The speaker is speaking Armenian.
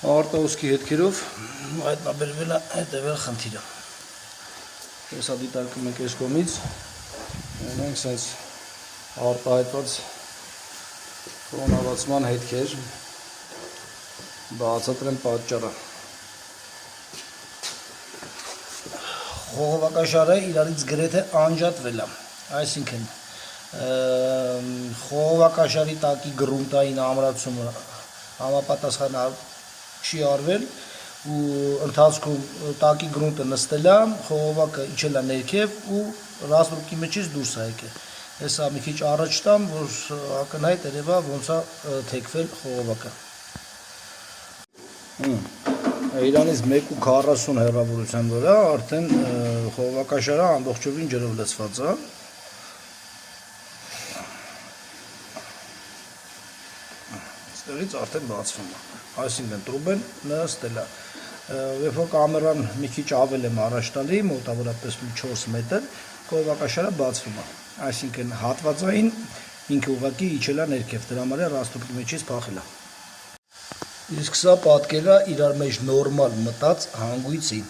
Արտահոսքի հետքերով հայտնաբերվել է հետևյալ խնդիրը։ Հեսա դիտարկում ենք այս կողմից, ունենք սենց արտահայտված կրոնավացման հետքեր, բացատրեմ պատճառը։ Խողովակաշարը իրարից գրեթե անջատվել է, այսինքն խողովակաշարի տակի գրունտային ամրացումը համապատասխան չի արվել ու ընթացքում տակի գրունտը նստել է, խողովակը իջել է ներքև ու ռաստրուկի մեջից դուրս է եկել։ Հեսա մի քիչ առաջ տամ, որ ակնհայտ երևա ոնց է թեքվել խողովակը։ Իրանից 1.40 հեռավորության վրա արդեն խողովակաշարը ամբողջովին ջրով լցված է։ Այստեղից արդեն բացվում է, այսինքն տրուբեն նստել է, երբ որ կամերան մի քիչ ավել եմ առաջ տալի, մոտավորապես 4 մետր, խողովակաշարը բացվում է, այսինքն հատվածային ինքը ուղղակի իջել է ներքև, դրա համար է ռաստրուկի մեջից փախել է։ Իսկ սա պատկեր է իրար մեջ նորմալ մտած հանգույցի։